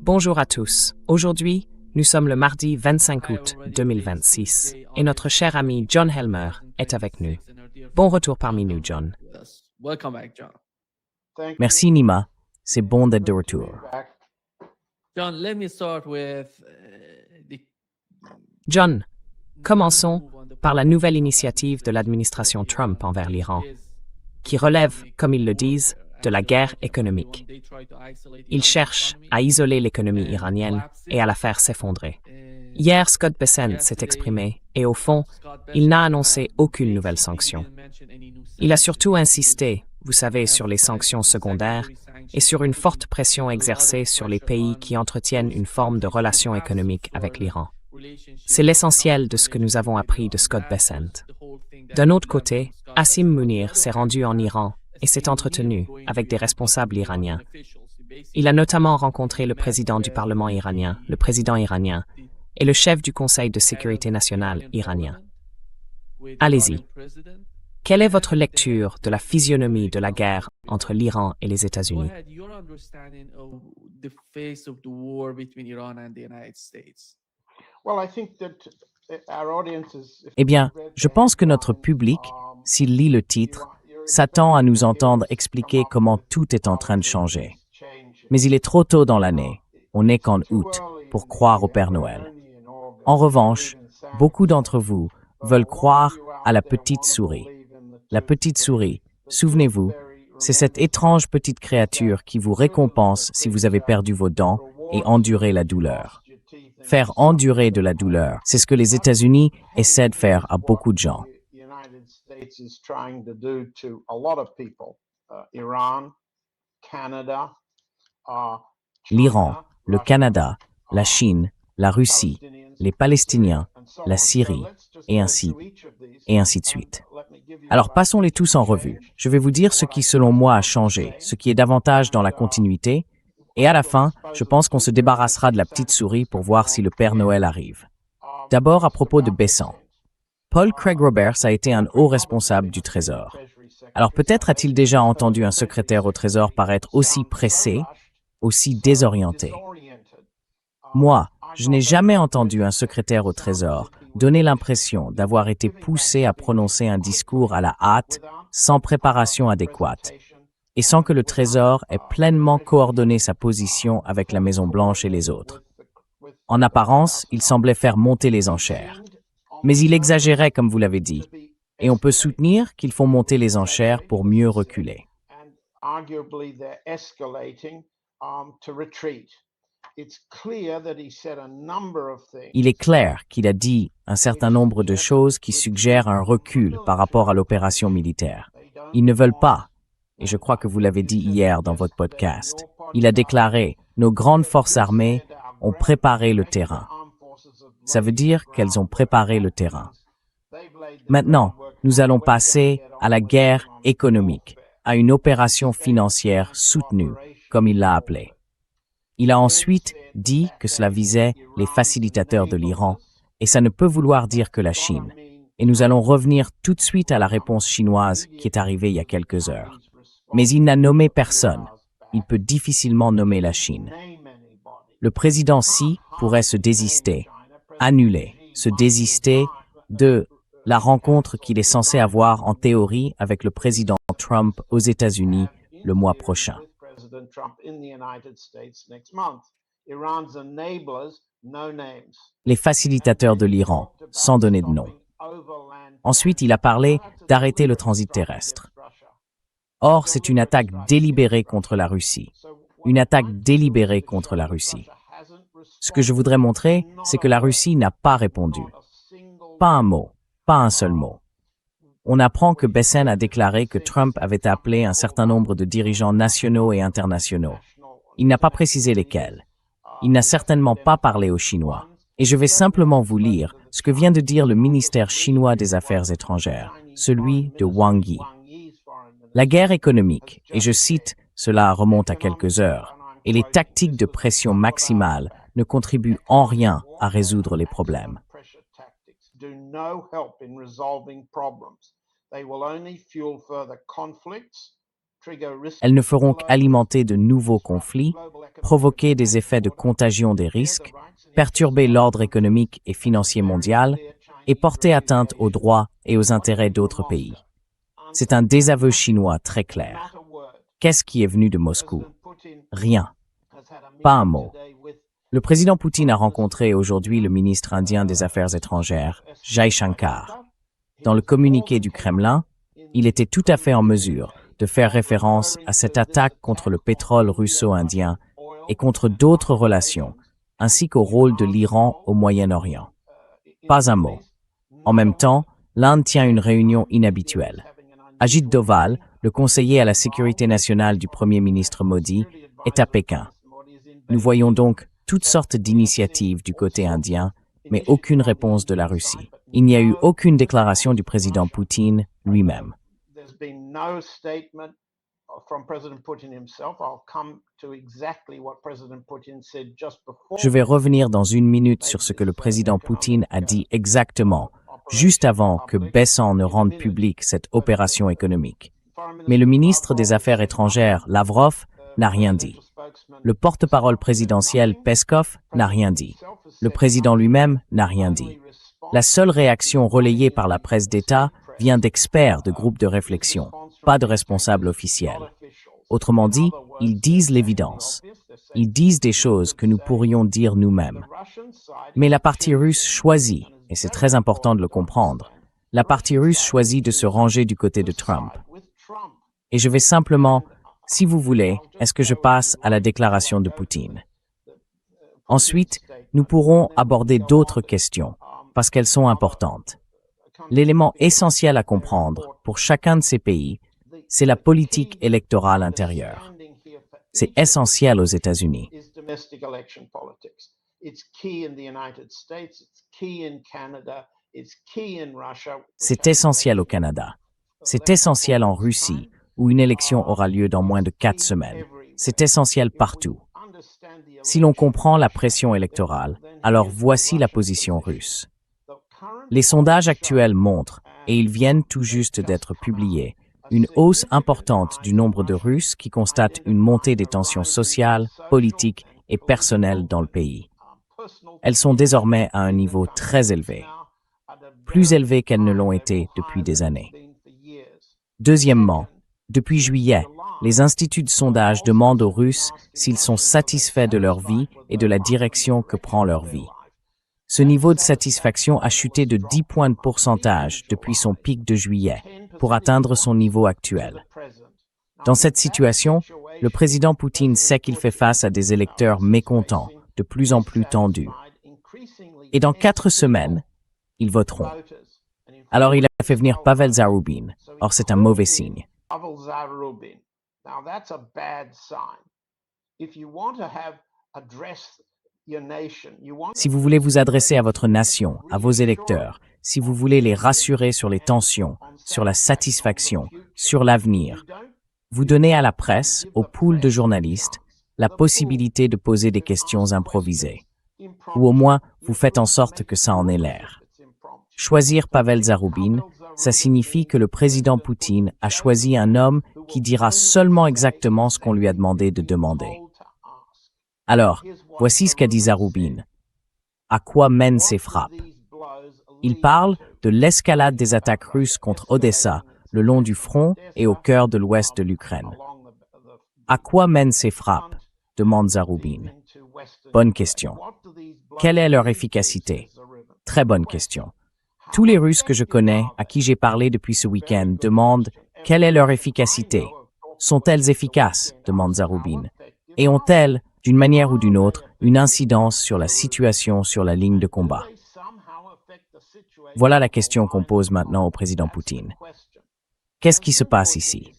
Bonjour à tous. Aujourd'hui, nous sommes le mardi 25 août 2026 et notre cher ami John Helmer est avec nous. Bon retour parmi nous, John. Merci Nima, c'est bon d'être de retour. John, commençons par la nouvelle initiative de l'administration Trump envers l'Iran, qui relève, comme ils le disent, de la guerre économique. Ils cherchent à isoler l'économie iranienne et à la faire s'effondrer. Hier, Scott Bessent s'est exprimé et, au fond, il n'a annoncé aucune nouvelle sanction. Il a surtout insisté, vous savez, sur les sanctions secondaires et sur une forte pression exercée sur les pays qui entretiennent une forme de relation économique avec l'Iran. C'est l'essentiel de ce que nous avons appris de Scott Bessent. D'un autre côté, Hassim Munir s'est rendu en Iran et s'est entretenu avec des responsables iraniens. Il a notamment rencontré le président du Parlement iranien, le président iranien, et le chef du Conseil de sécurité nationale iranien. Allez-y. Quelle est votre lecture de la physionomie de la guerre entre l'Iran et les États-Unis? Eh bien, je pense que notre public, s'il lit le titre, s'attend à nous entendre expliquer comment tout est en train de changer. Mais il est trop tôt dans l'année, on n'est qu'en août, pour croire au Père Noël. En revanche, beaucoup d'entre vous veulent croire à la petite souris. La petite souris, souvenez-vous, c'est cette étrange petite créature qui vous récompense si vous avez perdu vos dents et enduré la douleur. Faire endurer de la douleur, c'est ce que les États-Unis essaient de faire à beaucoup de gens. L'Iran, le Canada, la Chine, la Russie, les Palestiniens, la Syrie, et ainsi de suite. Alors passons-les tous en revue. Je vais vous dire ce qui, selon moi, a changé, ce qui est davantage dans la continuité, et à la fin, je pense qu'on se débarrassera de la petite souris pour voir si le Père Noël arrive. D'abord, à propos de Bessent. Paul Craig Roberts a été un haut responsable du Trésor. Alors peut-être a-t-il déjà entendu un secrétaire au Trésor paraître aussi pressé, aussi désorienté. Moi, je n'ai jamais entendu un secrétaire au Trésor donner l'impression d'avoir été poussé à prononcer un discours à la hâte, sans préparation adéquate, et sans que le Trésor ait pleinement coordonné sa position avec la Maison-Blanche et les autres. En apparence, il semblait faire monter les enchères. Mais il exagérait, comme vous l'avez dit, et on peut soutenir qu'ils font monter les enchères pour mieux reculer. Il est clair qu'il a dit un certain nombre de choses qui suggèrent un recul par rapport à l'opération militaire. Ils ne veulent pas, et je crois que vous l'avez dit hier dans votre podcast, il a déclaré « Nos grandes forces armées ont préparé le terrain ». Ça veut dire qu'elles ont préparé le terrain. Maintenant, nous allons passer à la guerre économique, à une opération financière soutenue, comme il l'a appelé. Il a ensuite dit que cela visait les facilitateurs de l'Iran, et ça ne peut vouloir dire que la Chine. Et nous allons revenir tout de suite à la réponse chinoise qui est arrivée il y a quelques heures. Mais il n'a nommé personne. Il peut difficilement nommer la Chine. Le président Xi pourrait se désister, annuler, se désister de la rencontre qu'il est censé avoir en théorie avec le président Trump aux États-Unis le mois prochain. Les facilitateurs de l'Iran, sans donner de nom. Ensuite, il a parlé d'arrêter le transit terrestre. Or, c'est une attaque délibérée contre la Russie. Une attaque délibérée contre la Russie. Ce que je voudrais montrer, c'est que la Russie n'a pas répondu. Pas un mot, pas un seul mot. On apprend que Bessent a déclaré que Trump avait appelé un certain nombre de dirigeants nationaux et internationaux. Il n'a pas précisé lesquels. Il n'a certainement pas parlé aux Chinois. Et je vais simplement vous lire ce que vient de dire le ministère chinois des Affaires étrangères, celui de Wang Yi. La guerre économique, et je cite, cela remonte à quelques heures, et les tactiques de pression maximale ne contribuent en rien à résoudre les problèmes. Elles ne feront qu'alimenter de nouveaux conflits, provoquer des effets de contagion des risques, perturber l'ordre économique et financier mondial et porter atteinte aux droits et aux intérêts d'autres pays. C'est un désaveu chinois très clair. Qu'est-ce qui est venu de Moscou? Rien. Pas un mot. Le président Poutine a rencontré aujourd'hui le ministre indien des Affaires étrangères, Jai Shankar. Dans le communiqué du Kremlin, il était tout à fait en mesure de faire référence à cette attaque contre le pétrole russo-indien et contre d'autres relations, ainsi qu'au rôle de l'Iran au Moyen-Orient. Pas un mot. En même temps, l'Inde tient une réunion inhabituelle. Ajit Doval, le conseiller à la sécurité nationale du Premier ministre Modi, est à Pékin. Nous voyons donc toutes sortes d'initiatives du côté indien, mais aucune réponse de la Russie. Il n'y a eu aucune déclaration du président Poutine lui-même. Je vais revenir dans une minute sur ce que le président Poutine a dit exactement, juste avant que Besant ne rende publique cette opération économique. Mais le ministre des Affaires étrangères, Lavrov, n'a rien dit. Le porte-parole présidentiel, Peskov, n'a rien dit. Le président lui-même n'a rien dit. La seule réaction relayée par la presse d'État vient d'experts de groupes de réflexion, pas de responsables officiels. Autrement dit, ils disent l'évidence. Ils disent des choses que nous pourrions dire nous-mêmes. Mais la partie russe choisit, et c'est très important de le comprendre, la partie russe choisit de se ranger du côté de Trump. Et je vais simplement, si vous voulez, est-ce que je passe à la déclaration de Poutine? Ensuite, nous pourrons aborder d'autres questions, parce qu'elles sont importantes. L'élément essentiel à comprendre pour chacun de ces pays, c'est la politique électorale intérieure. C'est essentiel aux États-Unis. C'est essentiel au Canada. C'est essentiel en Russie, où une élection aura lieu dans moins de 4 semaines. C'est essentiel partout. Si l'on comprend la pression électorale, alors voici la position russe. Les sondages actuels montrent, et ils viennent tout juste d'être publiés, une hausse importante du nombre de Russes qui constatent une montée des tensions sociales, politiques et personnelles dans le pays. Elles sont désormais à un niveau très élevé, plus élevé qu'elles ne l'ont été depuis des années. Deuxièmement, depuis juillet, les instituts de sondage demandent aux Russes s'ils sont satisfaits de leur vie et de la direction que prend leur vie. Ce niveau de satisfaction a chuté de 10 points de pourcentage depuis son pic de juillet, pour atteindre son niveau actuel. Dans cette situation, le président Poutine sait qu'il fait face à des électeurs mécontents, de plus en plus tendus. Et dans 4 semaines, ils voteront. Alors il a fait venir Pavel Zarubin. Or c'est un mauvais signe. Si vous voulez vous adresser à votre nation, à vos électeurs, si vous voulez les rassurer sur les tensions, sur la satisfaction, sur l'avenir, vous donnez à la presse, aux pools de journalistes, la possibilité de poser des questions improvisées. Ou au moins, vous faites en sorte que ça en ait l'air. Choisir Pavel Zarubin, ça signifie que le président Poutine a choisi un homme qui dira seulement exactement ce qu'on lui a demandé de demander. Alors, voici ce qu'a dit Zarubin. À quoi mènent ces frappes? Il parle de l'escalade des attaques russes contre Odessa, le long du front et au cœur de l'ouest de l'Ukraine. À quoi mènent ces frappes? Demande Zarubin. Bonne question. Quelle est leur efficacité? Très bonne question. Tous les Russes que je connais, à qui j'ai parlé depuis ce week-end, demandent quelle est leur efficacité. Sont-elles efficaces? Demande Zarubin. Et ont-elles, d'une manière ou d'une autre, une incidence sur la situation sur la ligne de combat? Voilà la question qu'on pose maintenant au président Poutine. Qu'est-ce qui se passe ici?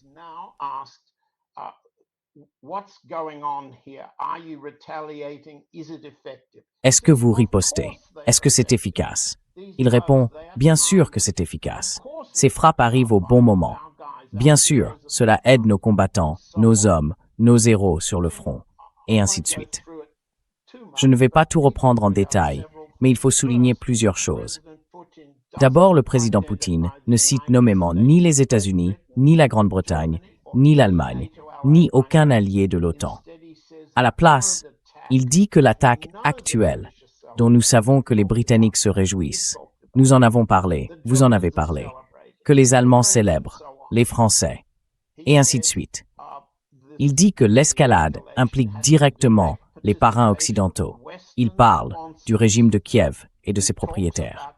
Est-ce que vous ripostez? Est-ce que c'est efficace? Il répond, bien sûr que c'est efficace. Ces frappes arrivent au bon moment. Bien sûr, cela aide nos combattants, nos hommes, nos héros sur le front, et ainsi de suite. Je ne vais pas tout reprendre en détail, mais il faut souligner plusieurs choses. D'abord, le président Poutine ne cite nommément ni les États-Unis, ni la Grande-Bretagne, ni l'Allemagne, ni aucun allié de l'OTAN. À la place, il dit que l'attaque actuelle, dont nous savons que les Britanniques se réjouissent, nous en avons parlé, vous en avez parlé, que les Allemands célèbrent, les Français, et ainsi de suite. Il dit que l'escalade implique directement les parrains occidentaux. Il parle du régime de Kiev et de ses propriétaires.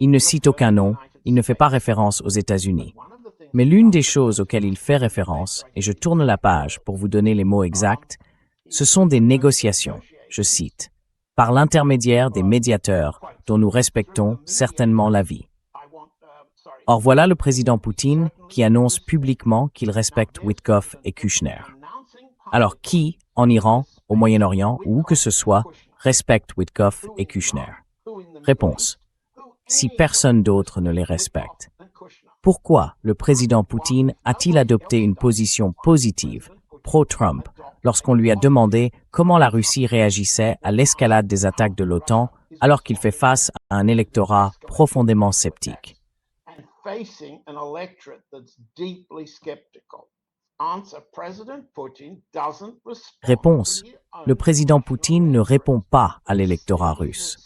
Il ne cite aucun nom, il ne fait pas référence aux États-Unis. Mais l'une des choses auxquelles il fait référence, et je tourne la page pour vous donner les mots exacts, ce sont des négociations, je cite, par l'intermédiaire des médiateurs dont nous respectons certainement l'avis. Or voilà le président Poutine qui annonce publiquement qu'il respecte Witkoff et Kushner. Alors qui, en Iran, au Moyen-Orient ou où que ce soit, respecte Witkoff et Kushner? Réponse. Si personne d'autre ne les respecte. Pourquoi le président Poutine a-t-il adopté une position positive, pro-Trump, lorsqu'on lui a demandé comment la Russie réagissait à l'escalade des attaques de l'OTAN alors qu'il fait face à un électorat profondément sceptique? Réponse. Le président Poutine ne répond pas à l'électorat russe.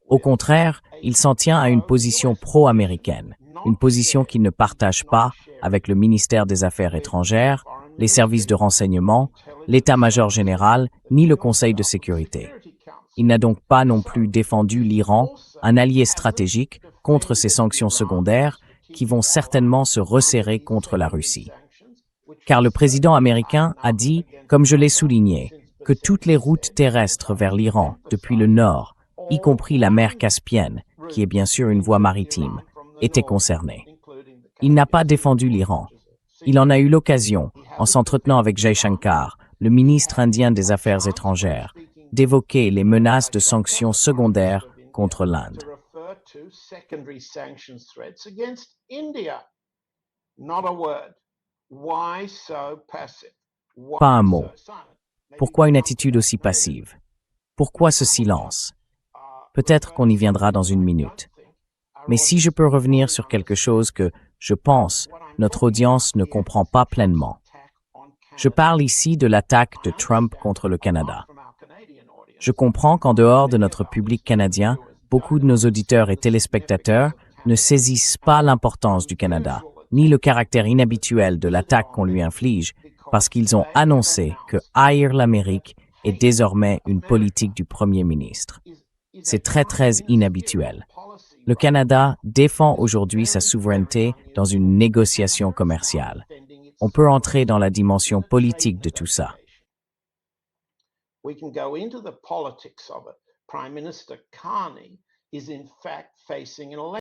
Au contraire, il s'en tient à une position pro-américaine, une position qu'il ne partage pas avec le ministère des Affaires étrangères, les services de renseignement, l'état-major général, ni le Conseil de sécurité. Il n'a donc pas non plus défendu l'Iran, un allié stratégique, contre ces sanctions secondaires qui vont certainement se resserrer contre la Russie. Car le président américain a dit, comme je l'ai souligné, que toutes les routes terrestres vers l'Iran, depuis le nord, y compris la mer Caspienne, qui est bien sûr une voie maritime, étaient concernées. Il n'a pas défendu l'Iran. Il en a eu l'occasion, en s'entretenant avec Jaishankar, le ministre indien des Affaires étrangères, d'évoquer les menaces de sanctions secondaires contre l'Inde. Pas un mot. Pourquoi une attitude aussi passive? Pourquoi ce silence? Peut-être qu'on y viendra dans une minute. Mais si je peux revenir sur quelque chose que, je pense, notre audience ne comprend pas pleinement. Je parle ici de l'attaque de Trump contre le Canada. Je comprends qu'en dehors de notre public canadien, beaucoup de nos auditeurs et téléspectateurs ne saisissent pas l'importance du Canada, ni le caractère inhabituel de l'attaque qu'on lui inflige, parce qu'ils ont annoncé que haïr l'Amérique est désormais une politique du Premier ministre. C'est très inhabituel. Le Canada défend aujourd'hui sa souveraineté dans une négociation commerciale. On peut entrer dans la dimension politique de tout ça.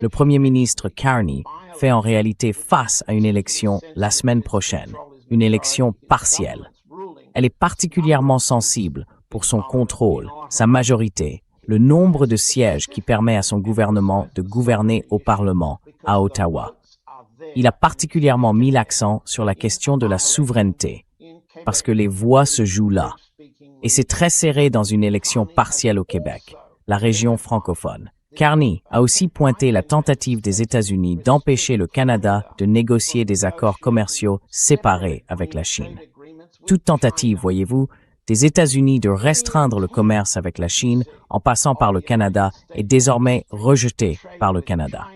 Le Premier ministre Carney fait en réalité face à une élection la semaine prochaine, une élection partielle. Elle est particulièrement sensible pour son contrôle, sa majorité, le nombre de sièges qui permet à son gouvernement de gouverner au Parlement, à Ottawa. Il a particulièrement mis l'accent sur la question de la souveraineté, parce que les voix se jouent là. Et c'est très serré dans une élection partielle au Québec, la région francophone. Carney a aussi pointé la tentative des États-Unis d'empêcher le Canada de négocier des accords commerciaux séparés avec la Chine. Toute tentative, voyez-vous, des États-Unis de restreindre le commerce avec la Chine en passant par le Canada est désormais rejetée par le Canada.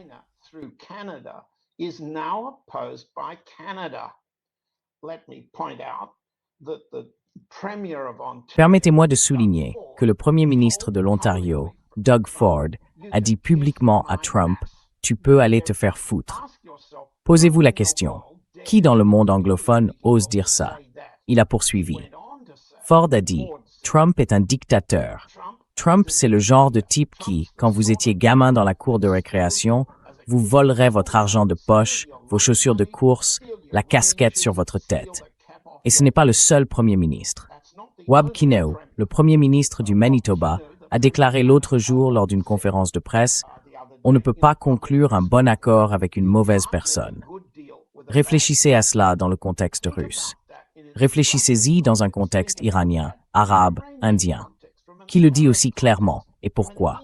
Permettez-moi de souligner que le Premier ministre de l'Ontario, Doug Ford, a dit publiquement à Trump « Tu peux aller te faire foutre ». Posez-vous la question, qui dans le monde anglophone ose dire ça? Il a poursuivi. Ford a dit « Trump est un dictateur. Trump, c'est le genre de type qui, quand vous étiez gamin dans la cour de récréation, vous volerait votre argent de poche, vos chaussures de course, la casquette sur votre tête. » Et ce n'est pas le seul Premier ministre. Wab Kinew, le Premier ministre du Manitoba, a déclaré l'autre jour lors d'une conférence de presse « On ne peut pas conclure un bon accord avec une mauvaise personne. » Réfléchissez à cela dans le contexte russe. Réfléchissez-y dans un contexte iranien, arabe, indien. Qui le dit aussi clairement et pourquoi?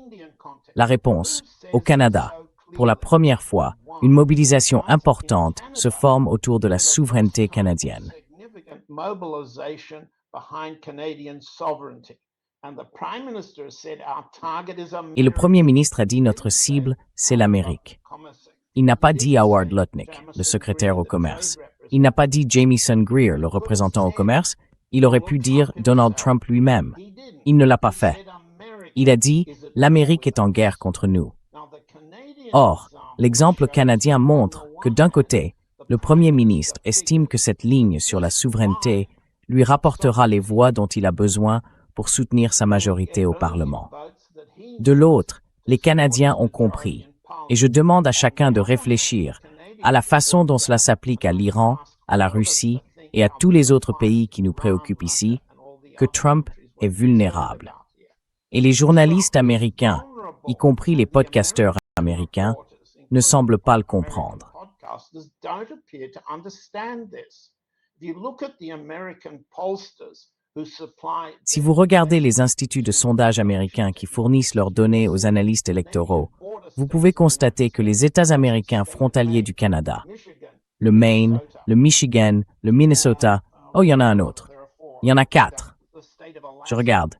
La réponse, au Canada. pour la première fois, une mobilisation importante se forme autour de la souveraineté canadienne. Et le Premier ministre a dit notre cible, c'est l'Amérique. Il n'a pas dit Howard Lutnick, le secrétaire au commerce. Il n'a pas dit Jamieson Greer, le représentant au commerce. Il aurait pu dire Donald Trump lui-même. Il ne l'a pas fait. Il a dit « L'Amérique est en guerre contre nous ». Or, l'exemple canadien montre que d'un côté, le Premier ministre estime que cette ligne sur la souveraineté lui rapportera les voix dont il a besoin pour soutenir sa majorité au Parlement. De l'autre, les Canadiens ont compris, et je demande à chacun de réfléchir à la façon dont cela s'applique à l'Iran, à la Russie et à tous les autres pays qui nous préoccupent ici, que Trump est vulnérable. Et les journalistes américains, y compris les podcasteurs américains, ne semblent pas le comprendre. Si vous regardez les instituts de sondage américains qui fournissent leurs données aux analystes électoraux, vous pouvez constater que les États américains frontaliers du Canada, le Maine, le Michigan, le Minnesota, oh, il y en a un autre. Il y en a 4. Je regarde.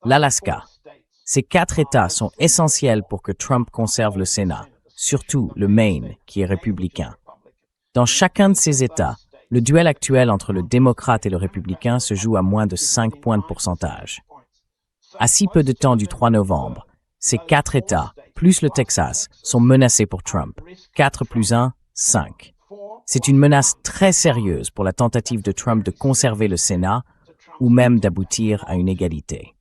L'Alaska. Ces 4 États sont essentiels pour que Trump conserve le Sénat, surtout le Maine, qui est républicain. Dans chacun de ces États, le duel actuel entre le démocrate et le républicain se joue à moins de 5 points de pourcentage. À si peu de temps du 3 novembre, ces 4 États, plus le Texas, sont menacés pour Trump. 4 plus 1, 5. C'est une menace très sérieuse pour la tentative de Trump de conserver le Sénat ou même d'aboutir à une égalité.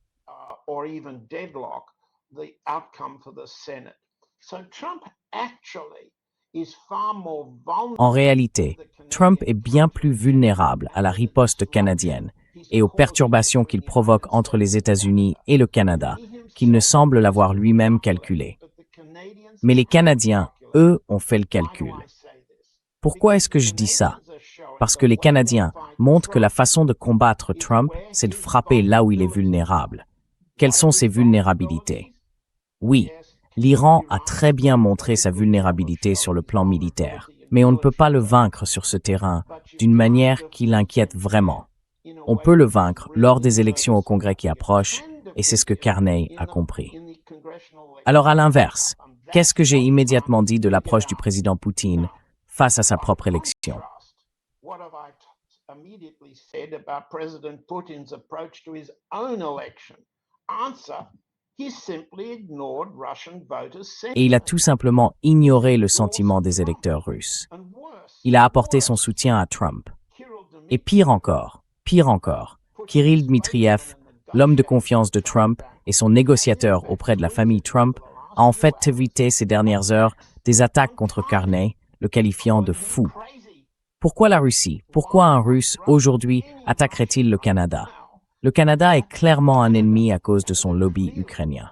En réalité, Trump est bien plus vulnérable à la riposte canadienne et aux perturbations qu'il provoque entre les États-Unis et le Canada, qu'il ne semble l'avoir lui-même calculé. Mais les Canadiens, eux, ont fait le calcul. Pourquoi est-ce que je dis ça? Parce que les Canadiens montrent que la façon de combattre Trump, c'est de frapper là où il est vulnérable. Quelles sont ses vulnérabilités? Oui, l'Iran a très bien montré sa vulnérabilité sur le plan militaire, mais on ne peut pas le vaincre sur ce terrain d'une manière qui l'inquiète vraiment. On peut le vaincre lors des élections au Congrès qui approchent, et c'est ce que Carney a compris. Alors à l'inverse, qu'est-ce que j'ai immédiatement dit de l'approche du président Poutine face à sa propre élection? Et il a tout simplement ignoré le sentiment des électeurs russes. Il a apporté son soutien à Trump. Et pire encore, Kirill Dmitriev, l'homme de confiance de Trump et son négociateur auprès de la famille Trump, a en fait évité ces dernières heures des attaques contre Carney, le qualifiant de fou. Pourquoi la Russie? Pourquoi un Russe, aujourd'hui, attaquerait-il le Canada? Le Canada est clairement un ennemi à cause de son lobby ukrainien.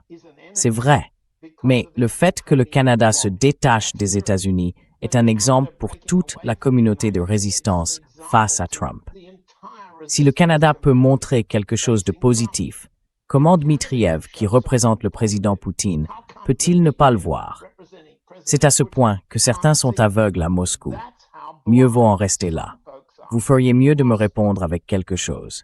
C'est vrai. Mais le fait que le Canada se détache des États-Unis est un exemple pour toute la communauté de résistance face à Trump. Si le Canada peut montrer quelque chose de positif, comment Dmitriev, qui représente le président Poutine, peut-il ne pas le voir? C'est à ce point que certains sont aveugles à Moscou. Mieux vaut en rester là. Vous feriez mieux de me répondre avec quelque chose.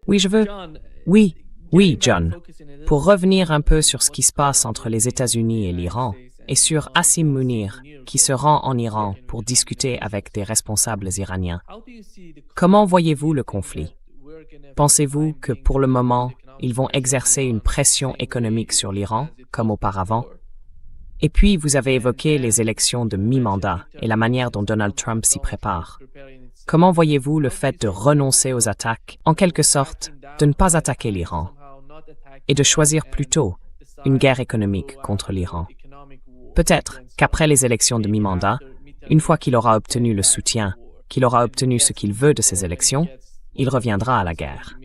Oui, je veux. Oui, John. Pour revenir un peu sur ce qui se passe entre les États-Unis et l'Iran, et sur Asim Munir, qui se rend en Iran pour discuter avec des responsables iraniens. Comment voyez-vous le conflit? Pensez-vous que pour le moment, ils vont exercer une pression économique sur l'Iran, comme auparavant? Et puis, vous avez évoqué les élections de mi-mandat et la manière dont Donald Trump s'y prépare. Comment voyez-vous le fait de renoncer aux attaques, en quelque sorte, de ne pas attaquer l'Iran, et de choisir plutôt une guerre économique contre l'Iran? Peut-être qu'après les élections de mi-mandat, une fois qu'il aura obtenu le soutien, qu'il aura obtenu ce qu'il veut de ces élections, il reviendra à la guerre.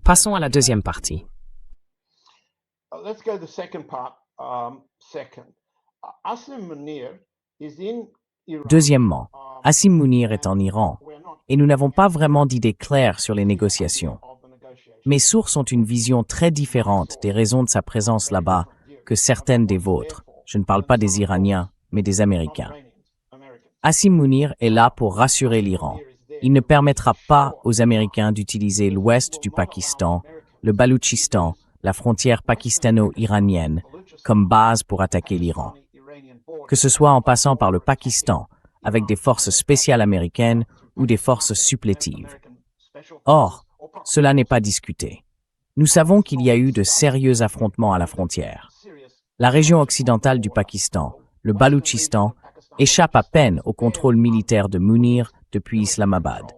Passons à la deuxième partie. Deuxièmement, Asim Munir est en Iran, et nous n'avons pas vraiment d'idée claire sur les négociations. Mes sources ont une vision très différente des raisons de sa présence là-bas que certaines des vôtres. Je ne parle pas des Iraniens, mais des Américains. Asim Munir est là pour rassurer l'Iran. Il ne permettra pas aux Américains d'utiliser l'ouest du Pakistan, le Baloutchistan, la frontière pakistano-iranienne, comme base pour attaquer l'Iran. Que ce soit en passant par le Pakistan, avec des forces spéciales américaines ou des forces supplétives. Or, cela n'est pas discuté. Nous savons qu'il y a eu de sérieux affrontements à la frontière. La région occidentale du Pakistan, le Baloutchistan, échappe à peine au contrôle militaire de Munir depuis Islamabad.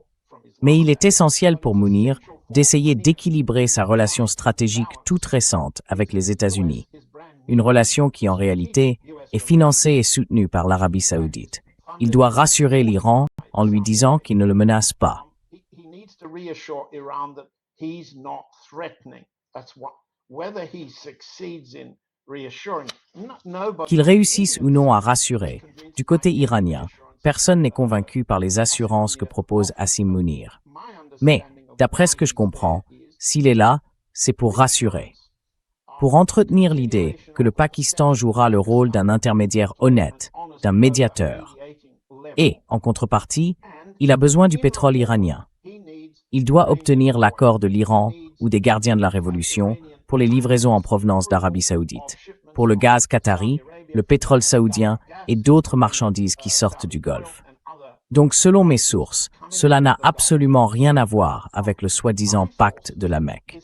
Mais il est essentiel pour Munir d'essayer d'équilibrer sa relation stratégique toute récente avec les États-Unis, une relation qui en réalité est financée et soutenue par l'Arabie saoudite. Il doit rassurer l'Iran en lui disant qu'il ne le menace pas. Qu'il réussisse ou non à rassurer, du côté iranien, personne n'est convaincu par les assurances que propose Asim Munir. Mais, d'après ce que je comprends, s'il est là, c'est pour rassurer. Pour entretenir l'idée que le Pakistan jouera le rôle d'un intermédiaire honnête, d'un médiateur. Et, en contrepartie, il a besoin du pétrole iranien. Il doit obtenir l'accord de l'Iran ou des gardiens de la Révolution pour les livraisons en provenance d'Arabie saoudite, pour le gaz qatari, le pétrole saoudien et d'autres marchandises qui sortent du Golfe. Donc, selon mes sources, cela n'a absolument rien à voir avec le soi-disant pacte de la Mecque.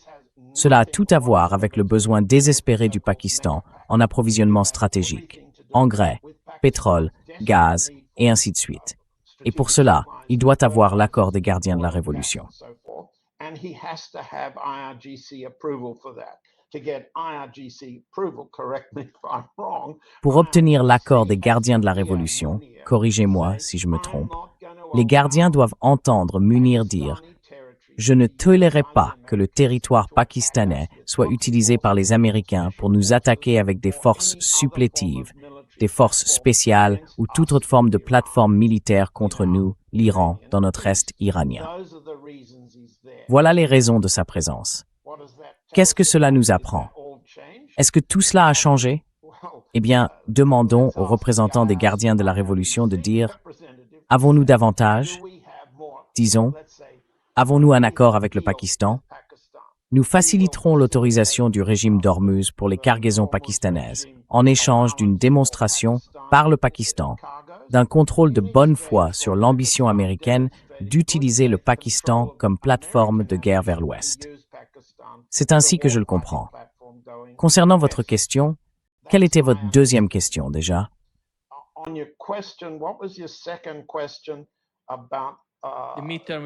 Cela a tout à voir avec le besoin désespéré du Pakistan en approvisionnement stratégique, engrais, pétrole, gaz, et ainsi de suite. Et pour cela, il doit avoir l'accord des gardiens de la Révolution. Pour obtenir l'accord des gardiens de la Révolution, corrigez-moi si je me trompe, les gardiens doivent entendre Munir dire « Je ne tolérerai pas que le territoire pakistanais soit utilisé par les Américains pour nous attaquer avec des forces supplétives, des forces spéciales ou toute autre forme de plateforme militaire contre nous, l'Iran, dans notre Est iranien. » Voilà les raisons de sa présence. Qu'est-ce que cela nous apprend? Est-ce que tout cela a changé? Eh bien, demandons aux représentants des gardiens de la Révolution de dire « Avons-nous davantage? Disons, avons-nous un accord avec le Pakistan? Nous faciliterons l'autorisation du régime d'Ormuz pour les cargaisons pakistanaises, en échange d'une démonstration par le Pakistan d'un contrôle de bonne foi sur l'ambition américaine d'utiliser le Pakistan comme plateforme de guerre vers l'Ouest. C'est ainsi que je le comprends. Concernant votre question, quelle était votre deuxième question déjà?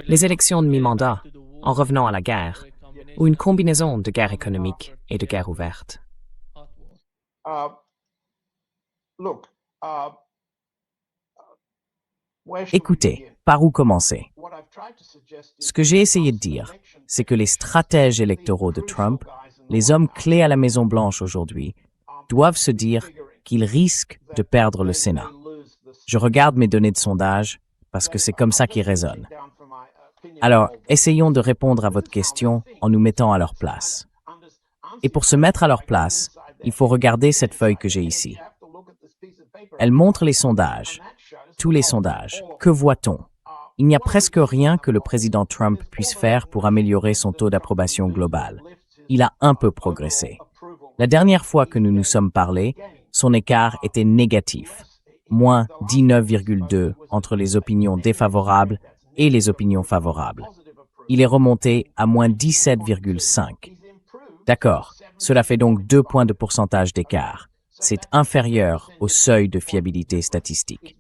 Les élections de mi-mandat, en revenant à la guerre, ou une combinaison de guerre économique et de guerre ouverte. Écoutez, par où commencer? Ce que j'ai essayé de dire, c'est que les stratèges électoraux de Trump, les hommes clés à la Maison-Blanche aujourd'hui, doivent se dire qu'ils risquent de perdre le Sénat. Je regarde mes données de sondage parce que c'est comme ça qu'ils raisonnent. Alors, essayons de répondre à votre question en nous mettant à leur place. Et pour se mettre à leur place, il faut regarder cette feuille que j'ai ici. Elle montre les sondages, tous les sondages. Que voit-on? Il n'y a presque rien que le président Trump puisse faire pour améliorer son taux d'approbation global. Il a un peu progressé. La dernière fois que nous nous sommes parlé, son écart était négatif, moins 19,2 entre les opinions défavorables et les opinions favorables. Il est remonté à moins 17,5. D'accord, cela fait donc 2 points de pourcentage d'écart. C'est inférieur au seuil de fiabilité statistique.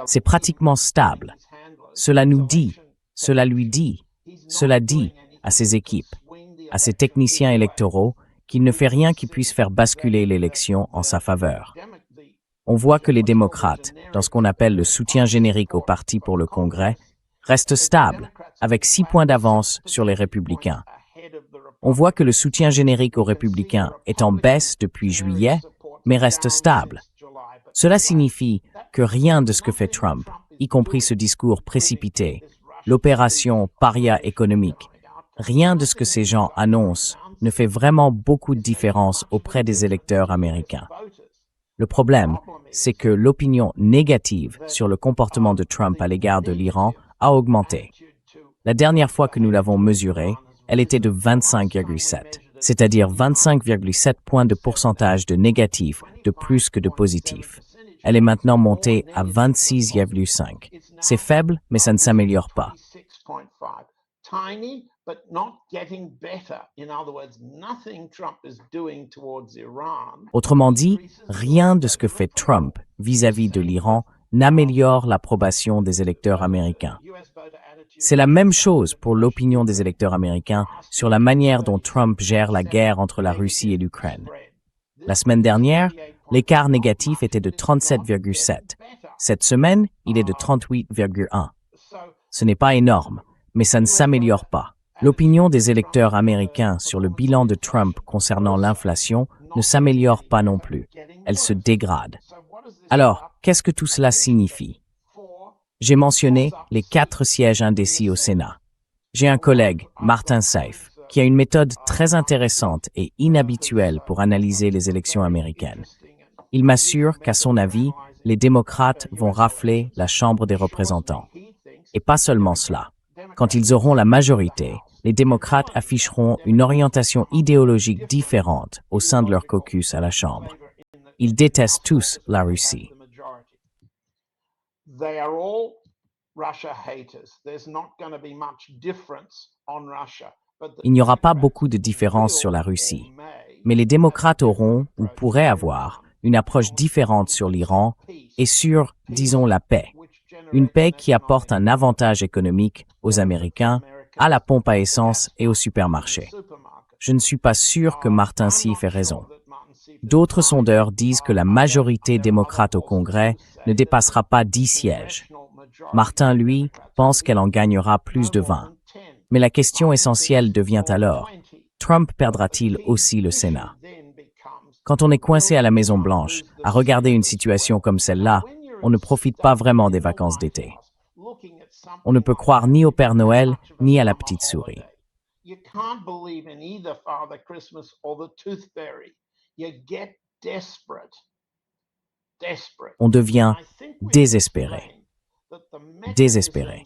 C'est pratiquement stable. Cela nous dit, cela lui dit, cela dit à ses équipes, à ses techniciens électoraux, qu'il ne fait rien qui puisse faire basculer l'élection en sa faveur. On voit que les démocrates, dans ce qu'on appelle le soutien générique au parti pour le Congrès, restent stables, avec 6 points d'avance sur les républicains. On voit que le soutien générique aux républicains est en baisse depuis juillet, mais reste stable. Cela signifie que rien de ce que fait Trump, y compris ce discours précipité, l'opération paria économique, rien de ce que ces gens annoncent ne fait vraiment beaucoup de différence auprès des électeurs américains. Le problème, c'est que l'opinion négative sur le comportement de Trump à l'égard de l'Iran a augmenté. La dernière fois que nous l'avons mesurée, elle était de 25,7, c'est-à-dire 25,7 points de pourcentage de négatif de plus que de positif. Elle est maintenant montée à 26,5. C'est faible, mais ça ne s'améliore pas. Autrement dit, rien de ce que fait Trump vis-à-vis de l'Iran n'améliore l'approbation des électeurs américains. C'est la même chose pour l'opinion des électeurs américains sur la manière dont Trump gère la guerre entre la Russie et l'Ukraine. La semaine dernière, l'écart négatif était de 37,7. Cette semaine, il est de 38,1. Ce n'est pas énorme, mais ça ne s'améliore pas. L'opinion des électeurs américains sur le bilan de Trump concernant l'inflation ne s'améliore pas non plus. Elle se dégrade. Alors, qu'est-ce que tout cela signifie? J'ai mentionné les 4 sièges indécis au Sénat. J'ai un collègue, Martin Seif, qui a une méthode très intéressante et inhabituelle pour analyser les élections américaines. Il m'assure qu'à son avis, les démocrates vont rafler la Chambre des représentants. Et pas seulement cela. Quand ils auront la majorité, les démocrates afficheront une orientation idéologique différente au sein de leur caucus à la Chambre. Ils détestent tous la Russie. Il n'y aura pas beaucoup de différence sur la Russie, mais les démocrates auront, ou pourraient avoir, une approche différente sur l'Iran et sur, disons, la paix. Une paix qui apporte un avantage économique aux Américains, à la pompe à essence et au supermarché. Je ne suis pas sûr que Martin Seif ait raison. D'autres sondeurs disent que la majorité démocrate au Congrès ne dépassera pas 10 sièges. Martin, lui, pense qu'elle en gagnera plus de 20. Mais la question essentielle devient alors, Trump perdra-t-il aussi le Sénat? Quand on est coincé à la Maison-Blanche, à regarder une situation comme celle-là, on ne profite pas vraiment des vacances d'été. On ne peut croire ni au Père Noël, ni à la petite souris. On devient désespéré. Désespéré.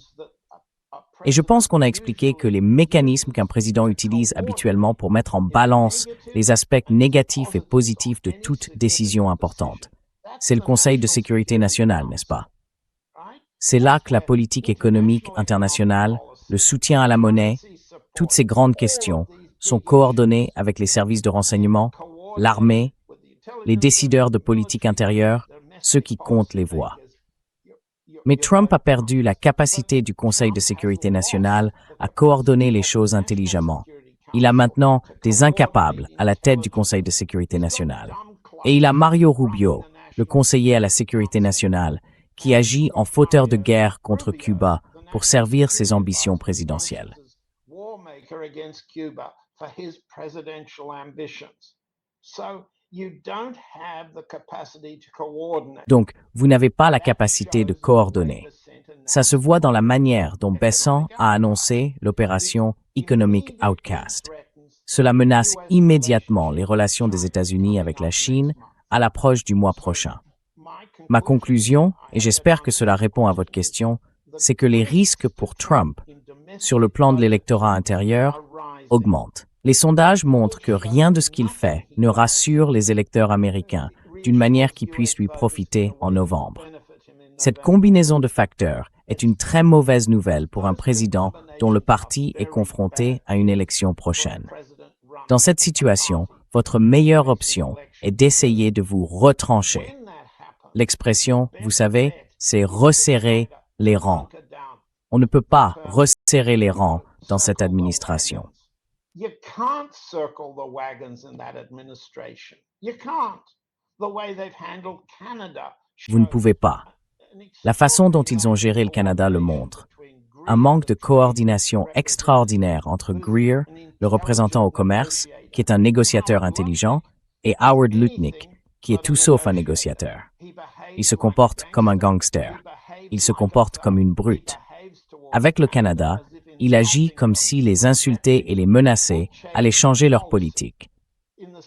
Et je pense qu'on a expliqué que les mécanismes qu'un président utilise habituellement pour mettre en balance les aspects négatifs et positifs de toute décision importante, c'est le Conseil de sécurité nationale, n'est-ce pas? C'est là que la politique économique internationale, le soutien à la monnaie, toutes ces grandes questions sont coordonnées avec les services de renseignement, l'armée, les décideurs de politique intérieure, ceux qui comptent les voix. Mais Trump a perdu la capacité du Conseil de sécurité nationale à coordonner les choses intelligemment. Il a maintenant des incapables à la tête du Conseil de sécurité nationale. Et il a Mario Rubio, le conseiller à la sécurité nationale, qui agit en fauteur de guerre contre Cuba pour servir ses ambitions présidentielles. Donc, vous n'avez pas la capacité de coordonner. Ça se voit dans la manière dont Besant a annoncé l'opération Economic Outcast. Cela menace immédiatement les relations des États-Unis avec la Chine à l'approche du mois prochain. Ma conclusion, et j'espère que cela répond à votre question, c'est que les risques pour Trump, sur le plan de l'électorat intérieur, augmentent. Les sondages montrent que rien de ce qu'il fait ne rassure les électeurs américains d'une manière qui puisse lui profiter en novembre. Cette combinaison de facteurs est une très mauvaise nouvelle pour un président dont le parti est confronté à une élection prochaine. Dans cette situation, votre meilleure option est d'essayer de vous retrancher. L'expression, vous savez, c'est resserrer les rangs. On ne peut pas resserrer les rangs dans cette administration. You can't circle the wagons in that administration. You can't. The way they've handled Canada. Vous ne pouvez pas. La façon dont ils ont géré le Canada le montre. Un manque de coordination extraordinaire entre Greer, le représentant au commerce, qui est un négociateur intelligent, et Howard Lutnick, qui est tout sauf un négociateur. Il se comporte comme un gangster. Il se comporte comme une brute. Avec le Canada, il agit comme si les insulter et les menacer allaient changer leur politique.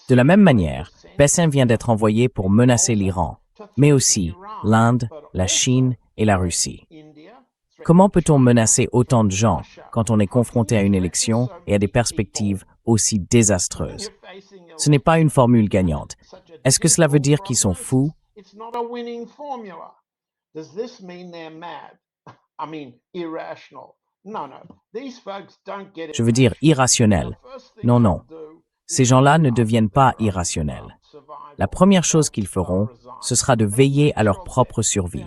De la même manière, Bessin vient d'être envoyé pour menacer l'Iran, mais aussi l'Inde, la Chine et la Russie. Comment peut-on menacer autant de gens quand on est confronté à une élection et à des perspectives aussi désastreuses? Ce n'est pas une formule gagnante. Est-ce que cela veut dire qu'ils sont fous? Je veux dire irrationnels. Non, non. Ces gens-là ne deviennent pas irrationnels. La première chose qu'ils feront, ce sera de veiller à leur propre survie.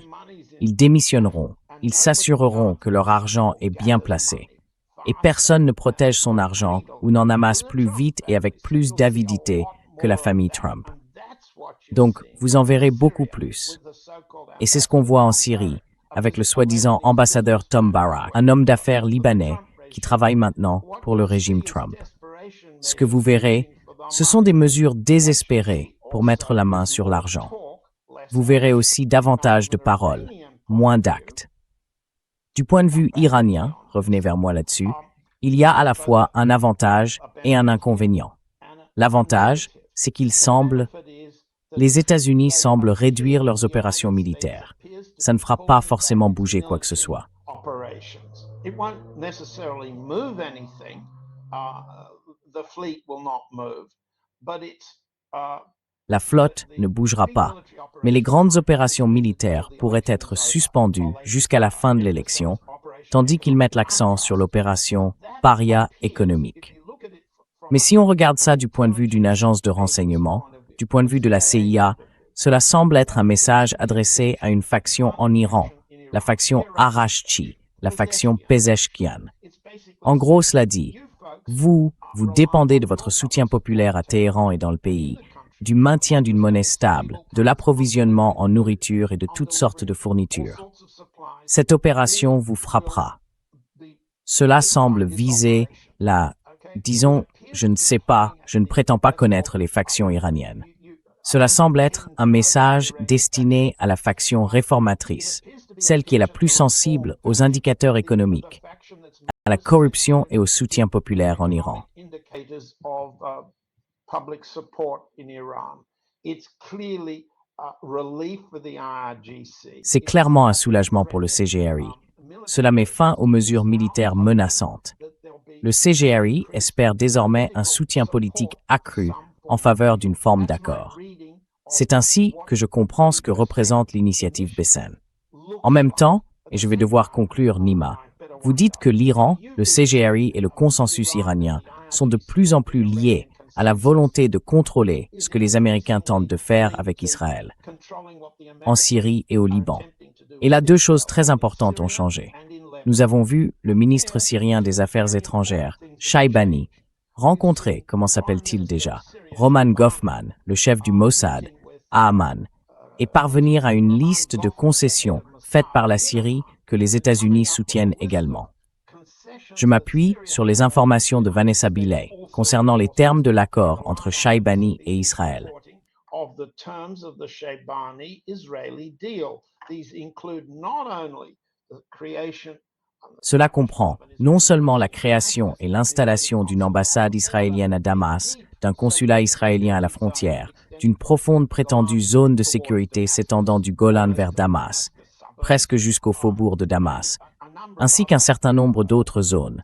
Ils démissionneront. Ils s'assureront que leur argent est bien placé. Et personne ne protège son argent ou n'en amasse plus vite et avec plus d'avidité que la famille Trump. Donc, vous en verrez beaucoup plus. Et c'est ce qu'on voit en Syrie, avec le soi-disant ambassadeur Tom Barrack, un homme d'affaires libanais qui travaille maintenant pour le régime Trump. Ce que vous verrez, ce sont des mesures désespérées pour mettre la main sur l'argent. Vous verrez aussi davantage de paroles, moins d'actes. Du point de vue iranien, revenez vers moi là-dessus, il y a à la fois un avantage et un inconvénient. L'avantage, c'est les États-Unis semblent réduire leurs opérations militaires. Ça ne fera pas forcément bouger quoi que ce soit. La flotte ne bougera pas, mais les grandes opérations militaires pourraient être suspendues jusqu'à la fin de l'élection, tandis qu'ils mettent l'accent sur l'opération paria économique. Mais si on regarde ça du point de vue d'une agence de renseignement, du point de vue de la CIA, cela semble être un message adressé à une faction en Iran, la faction Araghchi, la faction Pezeshkian. En gros, cela dit, vous dépendez de votre soutien populaire à Téhéran et dans le pays, du maintien d'une monnaie stable, de l'approvisionnement en nourriture et de toutes sortes de fournitures. Cette opération vous frappera. Cela semble viser disons, je ne prétends pas connaître les factions iraniennes. Cela semble être un message destiné à la faction réformatrice, celle qui est la plus sensible aux indicateurs économiques, à la corruption et au soutien populaire en Iran. C'est clairement un soulagement pour le CGRI. Cela met fin aux mesures militaires menaçantes. Le CGRI espère désormais un soutien politique accru en faveur d'une forme d'accord. C'est ainsi que je comprends ce que représente l'initiative Bessin. En même temps, et je vais devoir conclure, Nima, vous dites que l'Iran, le CGRI et le consensus iranien sont de plus en plus liés à la volonté de contrôler ce que les Américains tentent de faire avec Israël, en Syrie et au Liban. Et là, deux choses très importantes ont changé. Nous avons vu le ministre syrien des Affaires étrangères, Shaibani, rencontrer, comment s'appelle-t-il déjà, Roman Goffman, le chef du Mossad, à Amman, et parvenir à une liste de concessions faites par la Syrie que les États-Unis soutiennent également. Je m'appuie sur les informations de Vanessa Billey concernant les termes de l'accord entre Shaibani et Israël. Cela comprend non seulement la création et l'installation d'une ambassade israélienne à Damas, d'un consulat israélien à la frontière, d'une profonde prétendue zone de sécurité s'étendant du Golan vers Damas, presque jusqu'au faubourg de Damas, ainsi qu'un certain nombre d'autres zones,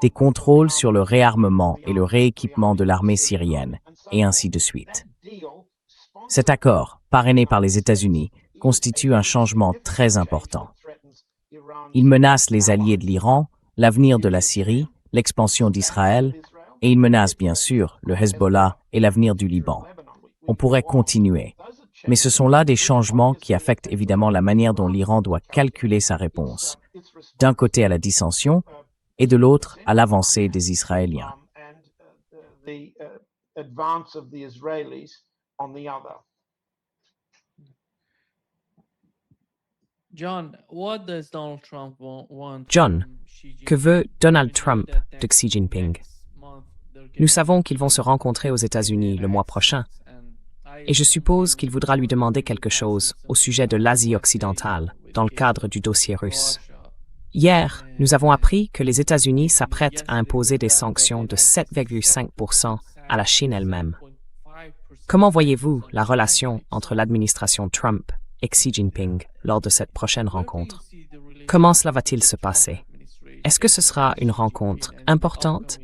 des contrôles sur le réarmement et le rééquipement de l'armée syrienne, et ainsi de suite. Cet accord, parrainé par les États-Unis, constitue un changement très important. Il menace les alliés de l'Iran, l'avenir de la Syrie, l'expansion d'Israël, et il menace bien sûr le Hezbollah et l'avenir du Liban. On pourrait continuer, mais ce sont là des changements qui affectent évidemment la manière dont l'Iran doit calculer sa réponse, d'un côté à la dissension et de l'autre à l'avancée des Israéliens. John, que veut Donald Trump de Xi Jinping? Nous savons qu'ils vont se rencontrer aux États-Unis le mois prochain. et je suppose qu'il voudra lui demander quelque chose au sujet de l'Asie occidentale, dans le cadre du dossier russe. Hier, nous avons appris que les États-Unis s'apprêtent à imposer des sanctions de 7,5% à la Chine elle-même. Comment voyez-vous la relation entre l'administration Trump et Xi Jinping lors de cette prochaine rencontre? Comment cela va-t-il se passer? Est-ce que ce sera une rencontre importante?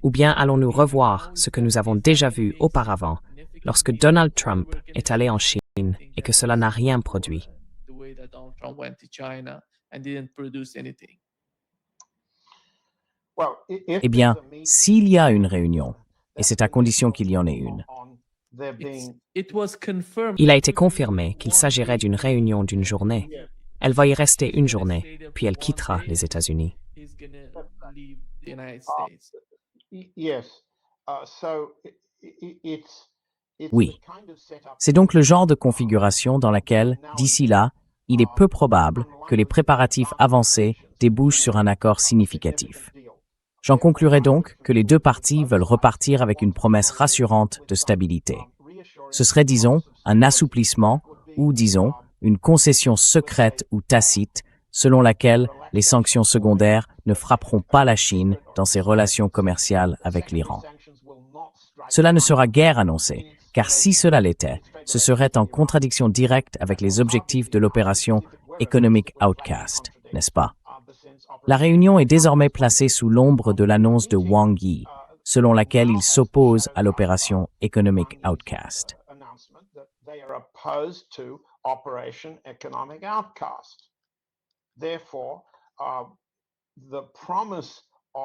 Ou bien allons-nous revoir ce que nous avons déjà vu auparavant lorsque Donald Trump est allé en Chine et que cela n'a rien produit? Eh bien, s'il y a une réunion, et c'est à condition qu'il y en ait une, Il a été confirmé qu'il s'agirait d'une réunion d'une journée. Elle va y rester une journée, puis elle quittera les États-Unis. oui. C'est donc le genre de configuration dans laquelle, d'ici là, il est peu probable que les préparatifs avancés débouchent sur un accord significatif. J'en conclurai donc que les deux parties veulent repartir avec une promesse rassurante de stabilité. Ce serait, disons, un assouplissement ou, disons, une concession secrète ou tacite selon laquelle les sanctions secondaires ne frapperont pas la Chine dans ses relations commerciales avec l'Iran. Cela ne sera guère annoncé, car si cela l'était, ce serait en contradiction directe avec les objectifs de l'opération Economic Outcast, n'est-ce pas? La réunion est désormais placée sous l'ombre de l'annonce de Wang Yi, selon laquelle il s'oppose à l'opération Economic Outcast.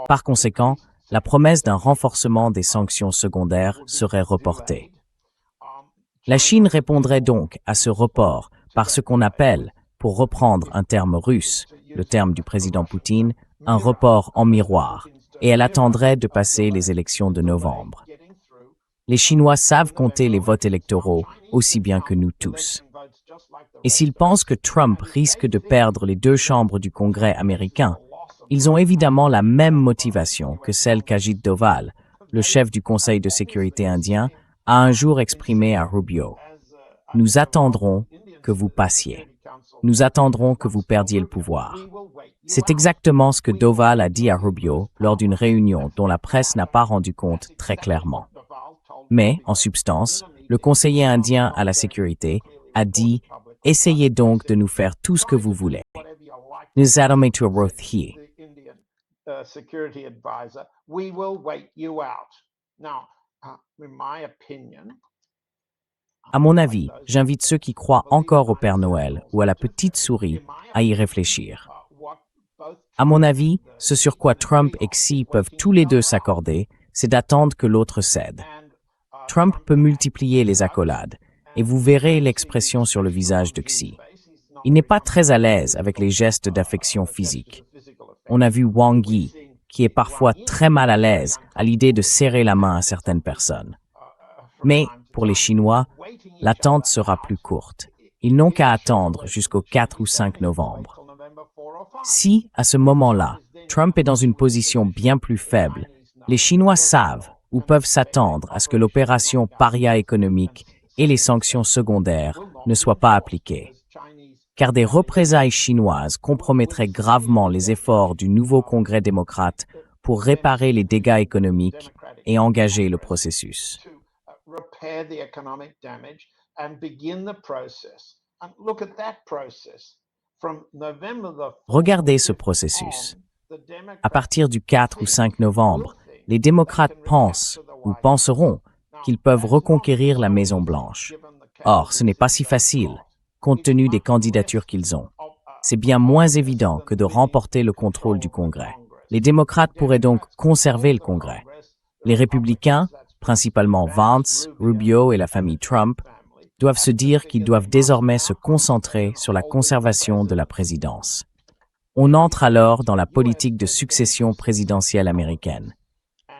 Par conséquent, la promesse d'un renforcement des sanctions secondaires serait reportée. La Chine répondrait donc à ce report par ce qu'on appelle, pour reprendre un terme russe, le terme du président Poutine, un report en miroir, et elle attendrait de passer les élections de novembre. Les Chinois savent compter les votes électoraux aussi bien que nous tous. Et s'ils pensent que Trump risque de perdre les deux chambres du Congrès américain, ils ont évidemment la même motivation que celle qu'Ajit Doval, le chef du Conseil de sécurité indien, a un jour exprimée à Rubio. Nous attendrons que vous passiez. Nous attendrons que vous perdiez le pouvoir. C'est exactement ce que Doval a dit à Rubio lors d'une réunion dont la presse n'a pas rendu compte très clairement. Mais, en substance, le conseiller indien à la sécurité a dit « Essayez donc de nous faire tout ce que vous voulez. Nous allons mettre Rothi. » À mon avis, j'invite ceux qui croient encore au Père Noël ou à la petite souris à y réfléchir. À mon avis, ce sur quoi Trump et Xi peuvent tous les deux s'accorder, c'est d'attendre que l'autre cède. Trump peut multiplier les accolades, et vous verrez l'expression sur le visage de Xi. Il n'est pas très à l'aise avec les gestes d'affection physique. On a vu Wang Yi, qui est parfois très mal à l'aise à l'idée de serrer la main à certaines personnes. Mais, pour les Chinois, l'attente sera plus courte. Ils n'ont qu'à attendre jusqu'au 4 ou 5 novembre. Si, à ce moment-là, Trump est dans une position bien plus faible, les Chinois savent ou peuvent s'attendre à ce que l'opération paria économique et les sanctions secondaires ne soient pas appliquées. Car des représailles chinoises compromettraient gravement les efforts du nouveau Congrès démocrate pour réparer les dégâts économiques et engager le processus. Regardez ce processus. À partir du 4 ou 5 novembre, les démocrates pensent ou penseront qu'ils peuvent reconquérir la Maison-Blanche. Or, ce n'est pas si facile, compte tenu des candidatures qu'ils ont. C'est bien moins évident que de remporter le contrôle du Congrès. Les démocrates pourraient donc conserver le Congrès. Les républicains, principalement Vance, Rubio et la famille Trump, doivent se dire qu'ils doivent désormais se concentrer sur la conservation de la présidence. On entre alors dans la politique de succession présidentielle américaine.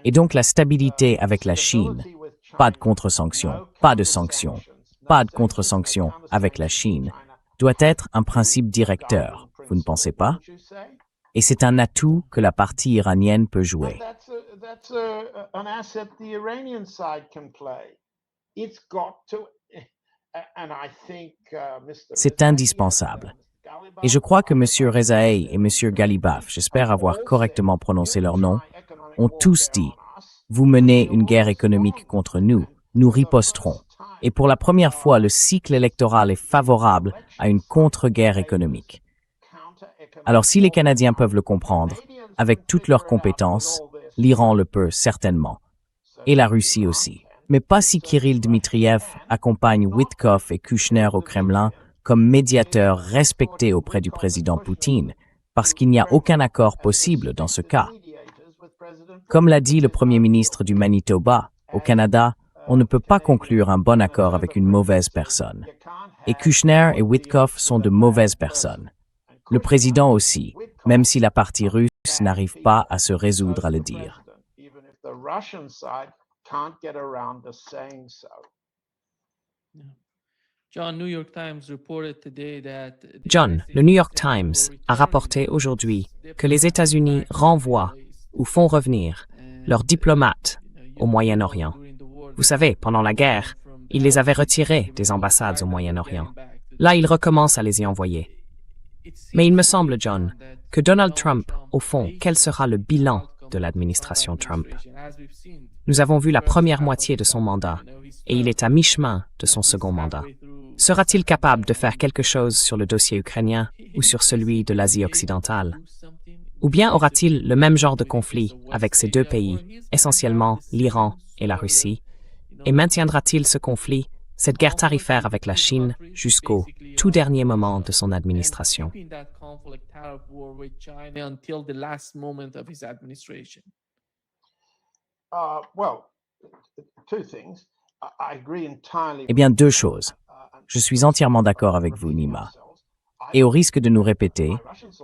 Et donc la stabilité avec la Chine, pas de contre-sanctions, pas de sanctions, pas de contre-sanctions avec la Chine, doit être un principe directeur, vous ne pensez pas? Et c'est un atout que la partie iranienne peut jouer. C'est indispensable. Et je crois que M. Rezaei et M. Ghalibaf, j'espère avoir correctement prononcé leur nom, ont tous dit « Vous menez une guerre économique contre nous, nous riposterons ». Et pour la première fois, le cycle électoral est favorable à une contre-guerre économique. Alors si les Canadiens peuvent le comprendre, avec toutes leurs compétences, l'Iran le peut certainement. Et la Russie aussi. Mais pas si Kirill Dmitriev accompagne Witkoff et Kushner au Kremlin comme médiateurs respectés auprès du président Poutine, parce qu'il n'y a aucun accord possible dans ce cas. Comme l'a dit le Premier ministre du Manitoba, au Canada, on ne peut pas conclure un bon accord avec une mauvaise personne. Et Kushner et Witkoff sont de mauvaises personnes. Le président aussi, même si la partie russe n'arrive pas à se résoudre à le dire. John, le New York Times a rapporté aujourd'hui que les États-Unis renvoient ou font revenir leurs diplomates au Moyen-Orient. Vous savez, pendant la guerre, ils les avaient retirés des ambassades au Moyen-Orient. Là, ils recommencent à les y envoyer. Mais il me semble, John, que Donald Trump, au fond, quel sera le bilan de l'administration Trump? Nous avons vu la première moitié de son mandat, et il est à mi-chemin de son second mandat. Sera-t-il capable de faire quelque chose sur le dossier ukrainien ou sur celui de l'Asie occidentale? Ou bien aura-t-il le même genre de conflit avec ces deux pays, essentiellement l'Iran et la Russie? Et maintiendra-t-il ce conflit, cette guerre tarifaire avec la Chine, jusqu'au tout dernier moment de son administration? Eh bien, deux choses. Je suis entièrement d'accord avec vous, Nima. Et au risque de nous répéter,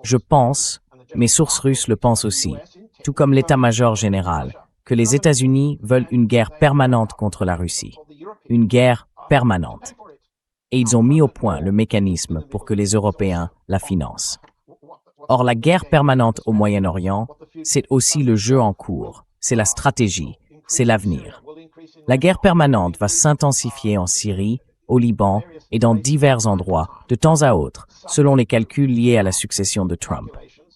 je pense, mes sources russes le pensent aussi, tout comme l'état-major général, que les États-Unis veulent une guerre permanente contre la Russie. Une guerre permanente. Et ils ont mis au point le mécanisme pour que les Européens la financent. Or, la guerre permanente au Moyen-Orient, c'est aussi le jeu en cours, c'est la stratégie, c'est l'avenir. La guerre permanente va s'intensifier en Syrie, au Liban et dans divers endroits, de temps à autre, selon les calculs liés à la succession de Trump.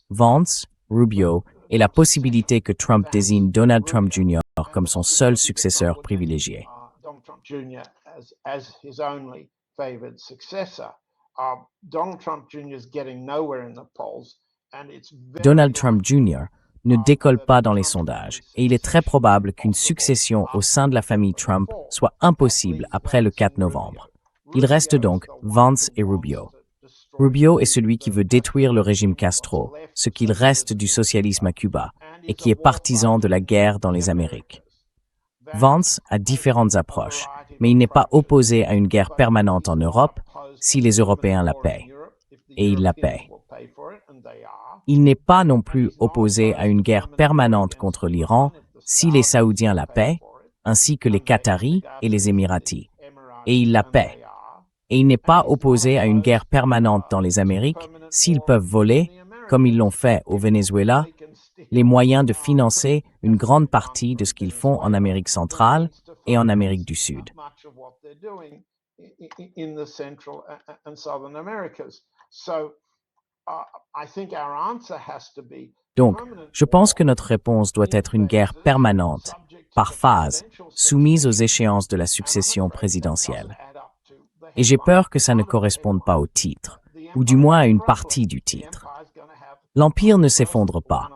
Vance, Rubio et la possibilité que Trump désigne Donald Trump Jr. comme son seul successeur privilégié. Donald Trump Jr. ne décolle pas dans les sondages et il est très probable qu'une succession au sein de la famille Trump soit impossible après le 4 novembre. Il reste donc Vance et Rubio. Rubio est celui qui veut détruire le régime Castro, ce qu'il reste du socialisme à Cuba, et qui est partisan de la guerre dans les Amériques. Vance a différentes approches, mais il n'est pas opposé à une guerre permanente en Europe si les Européens la paient. Et ils la paient. Il n'est pas non plus opposé à une guerre permanente contre l'Iran si les Saoudiens la paient, ainsi que les Qataris et les Émiratis. Et il la paie. Et il n'est pas opposé à une guerre permanente dans les Amériques s'ils peuvent voler, comme ils l'ont fait au Venezuela, les moyens de financer une grande partie de ce qu'ils font en Amérique centrale et en Amérique du Sud. Donc, je pense que notre réponse doit être une guerre permanente, par phase, soumise aux échéances de la succession présidentielle. Et j'ai peur que ça ne corresponde pas au titre, ou du moins à une partie du titre. L'Empire ne s'effondre pas.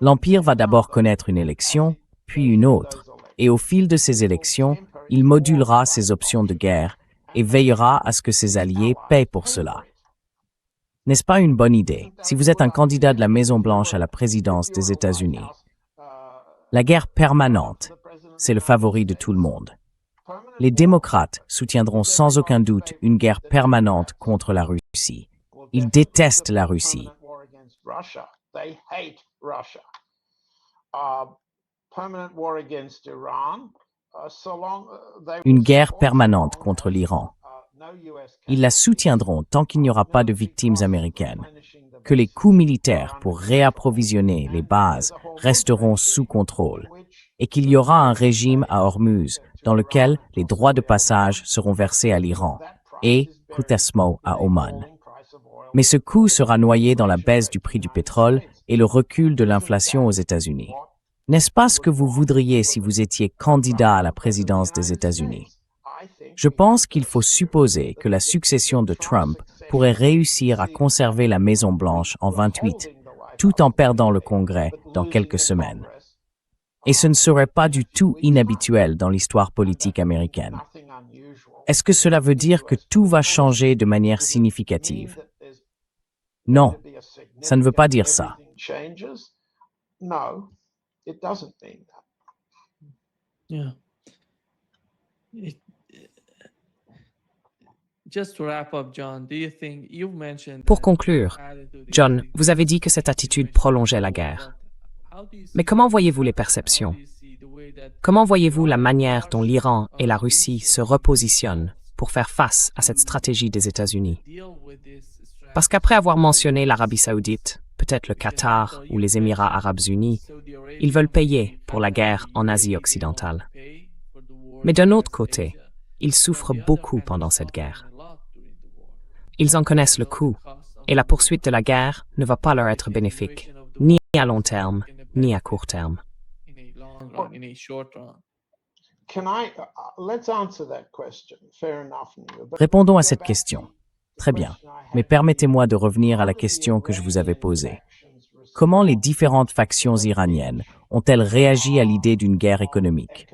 L'Empire va d'abord connaître une élection, puis une autre, et au fil de ces élections, il modulera ses options de guerre et veillera à ce que ses alliés paient pour cela. N'est-ce pas une bonne idée, si vous êtes un candidat de la Maison-Blanche à la présidence des États-Unis? La guerre permanente, c'est le favori de tout le monde. Les démocrates soutiendront sans aucun doute une guerre permanente contre la Russie. Ils détestent la Russie. Une guerre permanente contre l'Iran. Ils la soutiendront tant qu'il n'y aura pas de victimes américaines, que les coûts militaires pour réapprovisionner les bases resteront sous contrôle, et qu'il y aura un régime à Hormuz dans lequel les droits de passage seront versés à l'Iran, et Kutasmo à Oman. Mais ce coût sera noyé dans la baisse du prix du pétrole et le recul de l'inflation aux États-Unis. N'est-ce pas ce que vous voudriez si vous étiez candidat à la présidence des États-Unis? Je pense qu'il faut supposer que la succession de Trump pourrait réussir à conserver la Maison-Blanche en 28, tout en perdant le Congrès dans quelques semaines. Et ce ne serait pas du tout inhabituel dans l'histoire politique américaine. Est-ce que cela veut dire que tout va changer de manière significative? Non, ça ne veut pas dire ça. Yeah. Just to wrap up, John, do you think you've mentioned Pour conclure, John, vous avez dit que cette attitude prolongeait la guerre. Mais comment voyez-vous les perceptions? Comment voyez-vous la manière dont l'Iran et la Russie se repositionnent pour faire face à cette stratégie des États-Unis? Parce qu'après avoir mentionné l'Arabie saoudite, peut-être le Qatar ou les Émirats arabes unis, ils veulent payer pour la guerre en Asie occidentale. Mais d'un autre côté, ils souffrent beaucoup pendant cette guerre. Ils en connaissent le coût, et la poursuite de la guerre ne va pas leur être bénéfique, ni à long terme, ni à court terme. Répondons à cette question. Très bien, mais permettez-moi de revenir à la question que je vous avais posée. Comment les différentes factions iraniennes ont-elles réagi à l'idée d'une guerre économique?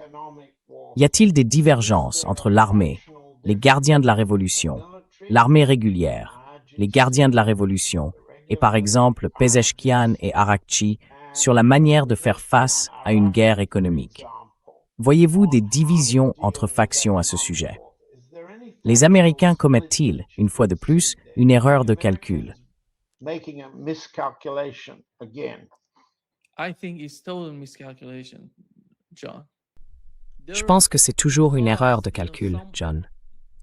Y a-t-il des divergences entre l'armée, les gardiens de la Révolution, l'armée régulière, les gardiens de la Révolution et par exemple Pezeshkian et Arakchi sur la manière de faire face à une guerre économique? Voyez-vous des divisions entre factions à ce sujet? Les Américains commettent-ils, une fois de plus, une erreur de calcul? I think it's total miscalculation, John. Je pense que c'est toujours une erreur de calcul, John.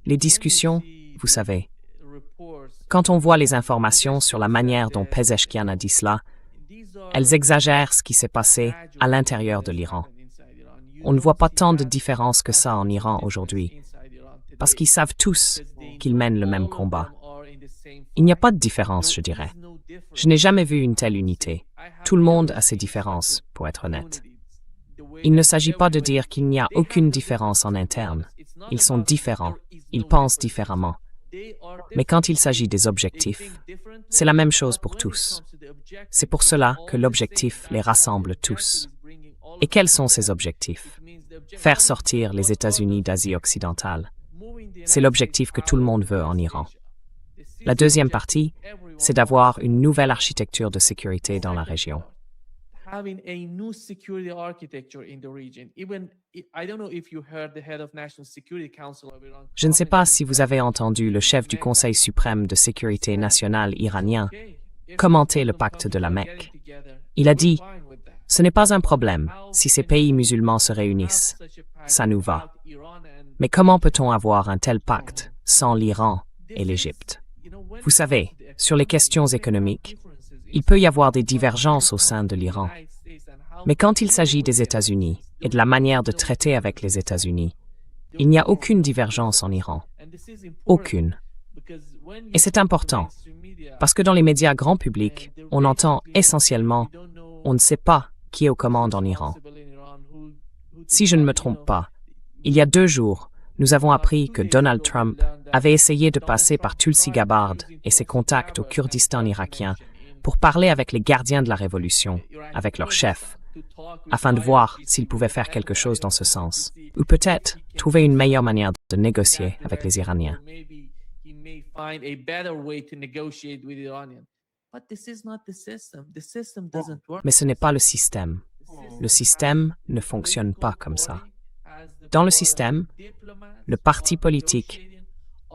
Les discussions, vous savez, quand on voit les informations sur la manière dont Pezeshkian a dit cela, elles exagèrent ce qui s'est passé à l'intérieur de l'Iran. On ne voit pas tant de différence que ça en Iran aujourd'hui, parce qu'ils savent tous qu'ils mènent le même combat. Il n'y a pas de différence, je dirais. Je n'ai jamais vu une telle unité. Tout le monde a ses différences, pour être honnête. Il ne s'agit pas de dire qu'il n'y a aucune différence en interne. Ils sont différents, ils pensent différemment. Mais quand il s'agit des objectifs, c'est la même chose pour tous. C'est pour cela que l'objectif les rassemble tous. Et quels sont ces objectifs? Faire sortir les États-Unis d'Asie occidentale. C'est l'objectif que tout le monde veut en Iran. La deuxième partie, c'est d'avoir une nouvelle architecture de sécurité dans la région. Having a new security architecture in the region. Even I don't know if you heard the head of National Security Council of Iran. Je ne sais pas si vous avez entendu le chef du Conseil suprême de sécurité nationale iranien commenter le pacte de la Mecque. Il a dit « Ce n'est pas un problème si ces pays musulmans se réunissent. Ça nous va. Mais comment peut-on avoir un tel pacte sans l'Iran et l'Égypte? Vous savez, sur les questions économiques, il peut y avoir des divergences au sein de l'Iran. Mais quand il s'agit des États-Unis et de la manière de traiter avec les États-Unis, il n'y a aucune divergence en Iran. Aucune. Et c'est important, parce que dans les médias grand public, on entend essentiellement « on ne sait pas qui est aux commandes en Iran ». Si je ne me trompe pas, il y a 2 jours, nous avons appris que Donald Trump avait essayé de passer par Tulsi Gabbard et ses contacts au Kurdistan irakien pour parler avec les gardiens de la révolution, avec leur chef, afin de voir s'ils pouvaient faire quelque chose dans ce sens, ou peut-être trouver une meilleure manière de négocier avec les Iraniens. Mais ce n'est pas le système. Le système ne fonctionne pas comme ça. Dans le système, le parti politique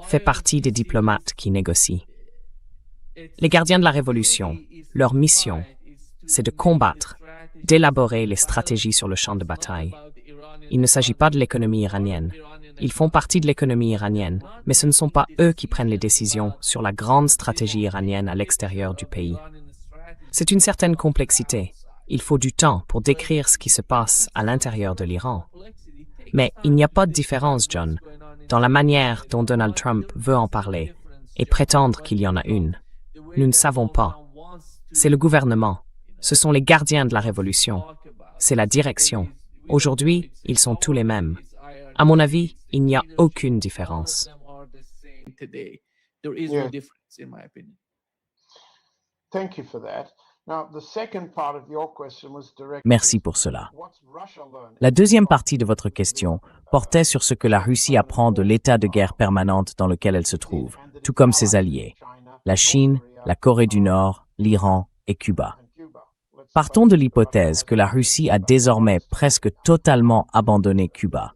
fait partie des diplomates qui négocient. Les gardiens de la révolution, leur mission, c'est de combattre, d'élaborer les stratégies sur le champ de bataille. Il ne s'agit pas de l'économie iranienne. Ils font partie de l'économie iranienne, mais ce ne sont pas eux qui prennent les décisions sur la grande stratégie iranienne à l'extérieur du pays. C'est une certaine complexité. Il faut du temps pour décrire ce qui se passe à l'intérieur de l'Iran. Mais il n'y a pas de différence, John, dans la manière dont Donald Trump veut en parler et prétendre qu'il y en a une. Nous ne savons pas. C'est le gouvernement. Ce sont les gardiens de la révolution. C'est la direction. Aujourd'hui, ils sont tous les mêmes. À mon avis, il n'y a aucune différence. Yeah. Thank you for that. Now, the second part of your question was directed Merci pour cela. what's Russia learning? La deuxième partie de votre question portait sur ce que la Russie apprend de l'état de guerre permanente dans lequel elle se trouve, tout comme ses alliés, la Chine, la Corée du Nord, l'Iran et Cuba. Partons de l'hypothèse que la Russie a désormais presque totalement abandonné Cuba.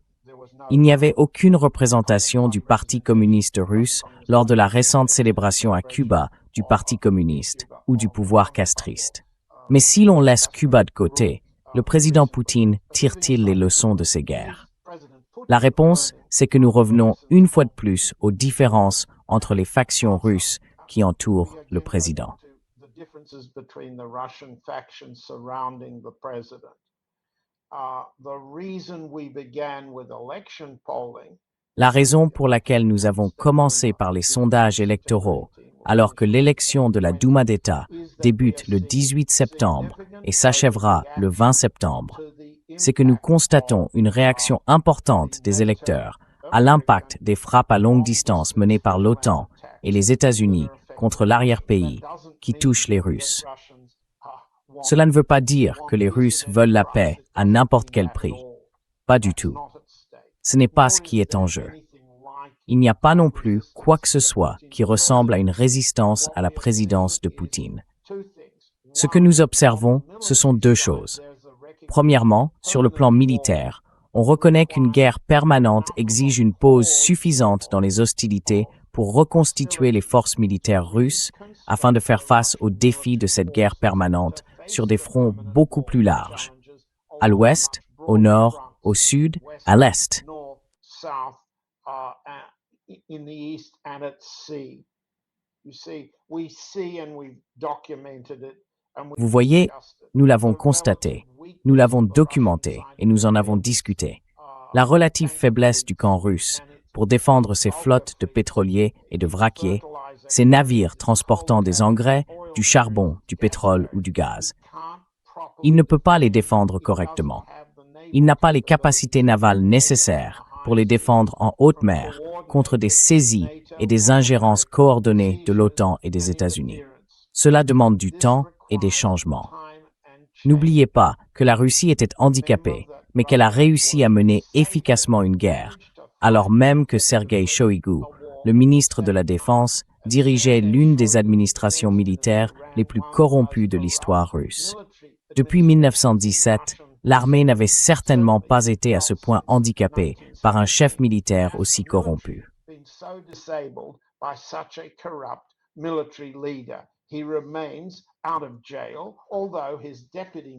Il n'y avait aucune représentation du Parti communiste russe lors de la récente célébration à Cuba du Parti communiste ou du pouvoir castriste. Mais si l'on laisse Cuba de côté, le président Poutine tire-t-il les leçons de ces guerres? La réponse, c'est que nous revenons une fois de plus aux différences entre les factions russes qui entourent le président. The differences between the Russian factions surrounding the president. The reason we began with election polling. La raison pour laquelle nous avons commencé par les sondages électoraux, alors que l'élection de la Douma d'État débute le 18 septembre et s'achèvera le 20 septembre, c'est que nous constatons une réaction importante des électeurs à l'impact des frappes à longue distance menées par l'OTAN et les États-Unis contre l'arrière-pays qui touchent les Russes. Cela ne veut pas dire que les Russes veulent la paix à n'importe quel prix. Pas du tout. Ce n'est pas ce qui est en jeu. Il n'y a pas non plus quoi que ce soit qui ressemble à une résistance à la présidence de Poutine. Ce que nous observons, ce sont deux choses. Premièrement, sur le plan militaire, on reconnaît qu'une guerre permanente exige une pause suffisante dans les hostilités pour reconstituer les forces militaires russes afin de faire face aux défis de cette guerre permanente sur des fronts beaucoup plus larges, à l'ouest, au nord, au sud, à l'est. In the east and at sea. You see, we see and we've documented it. Vous voyez, nous l'avons constaté, nous l'avons documenté et nous en avons discuté. La relative faiblesse du camp russe pour défendre ses flottes de pétroliers et de vraquiers, ses navires transportant des engrais, du charbon, du pétrole ou du gaz. Il ne peut pas les défendre correctement. Il n'a pas les capacités navales nécessaires pour les défendre en haute mer contre des saisies et des ingérences coordonnées de l'OTAN et des États-Unis. Cela demande du temps et des changements. N'oubliez pas que la Russie était handicapée, mais qu'elle a réussi à mener efficacement une guerre, alors même que Sergueï Shoïgu, le ministre de la Défense, dirigeait l'une des administrations militaires les plus corrompues de l'histoire russe. Depuis 1917, l'armée n'avait certainement pas été à ce point handicapée par un chef militaire aussi corrompu.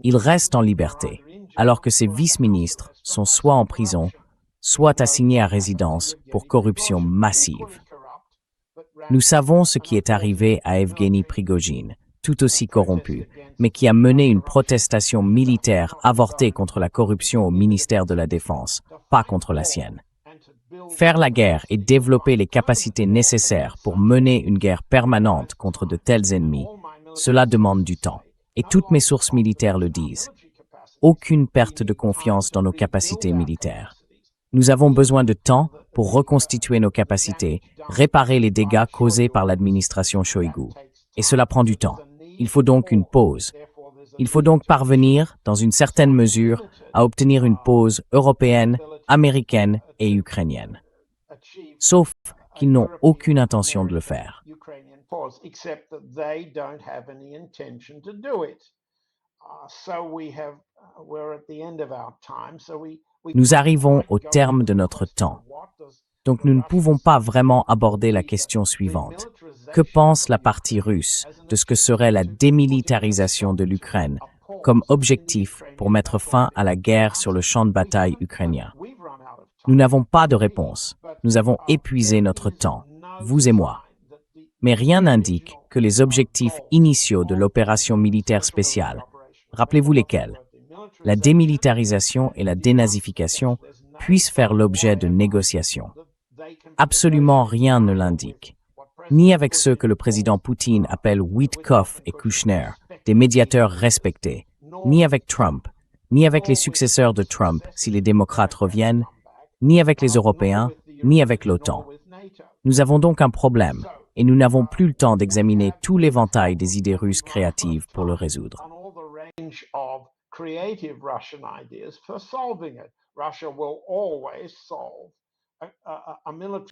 Il reste en liberté, alors que ses vice-ministres sont soit en prison, soit assignés à résidence pour corruption massive. Nous savons ce qui est arrivé à Evgeny Prigojine, tout aussi corrompu, mais qui a mené une protestation militaire avortée contre la corruption au ministère de la Défense, pas contre la sienne. Faire la guerre et développer les capacités nécessaires pour mener une guerre permanente contre de tels ennemis, cela demande du temps. Et toutes mes sources militaires le disent. Aucune perte de confiance dans nos capacités militaires. Nous avons besoin de temps pour reconstituer nos capacités, réparer les dégâts causés par l'administration Shoïgu. Et cela prend du temps. Il faut donc une pause. Il faut donc parvenir, dans une certaine mesure, à obtenir une pause européenne, américaine et ukrainienne. Sauf qu'ils n'ont aucune intention de le faire. Nous arrivons au terme de notre temps. Donc nous ne pouvons pas vraiment aborder la question suivante. Que pense la partie russe de ce que serait la démilitarisation de l'Ukraine comme objectif pour mettre fin à la guerre sur le champ de bataille ukrainien? Nous n'avons pas de réponse. Nous avons épuisé notre temps, vous et moi. Mais rien n'indique que les objectifs initiaux de l'opération militaire spéciale, rappelez-vous lesquels, la démilitarisation et la dénazification, puissent faire l'objet de négociations. Absolument rien ne l'indique. Ni avec ceux que le président Poutine appelle Witkoff et Kushner, des médiateurs respectés, ni avec Trump, ni avec les successeurs de Trump si les démocrates reviennent, ni avec les Européens, ni avec l'OTAN. Nous avons donc un problème, et nous n'avons plus le temps d'examiner tout l'éventail des idées russes créatives pour le résoudre.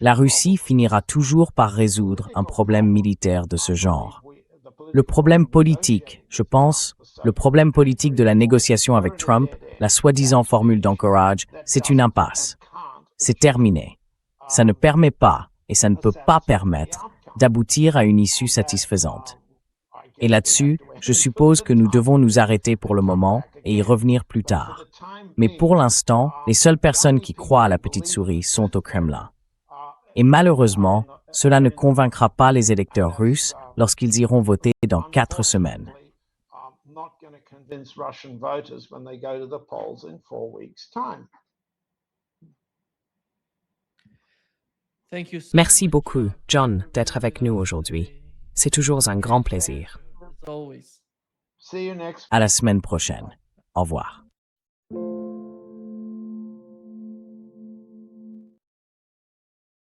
La Russie finira toujours par résoudre un problème militaire de ce genre. Le problème politique, je pense, le problème politique de la négociation avec Trump, la soi-disant formule d'Anchorage, c'est une impasse. C'est terminé. Ça ne permet pas, et ça ne peut pas permettre, d'aboutir à une issue satisfaisante. Et là-dessus, je suppose que nous devons nous arrêter pour le moment et y revenir plus tard. Mais pour l'instant, les seules personnes qui croient à la petite souris sont au Kremlin. Et malheureusement, cela ne convaincra pas les électeurs russes lorsqu'ils iront voter dans 4 semaines. Merci beaucoup, John, d'être avec nous aujourd'hui. C'est toujours un grand plaisir. À la semaine prochaine. Au revoir.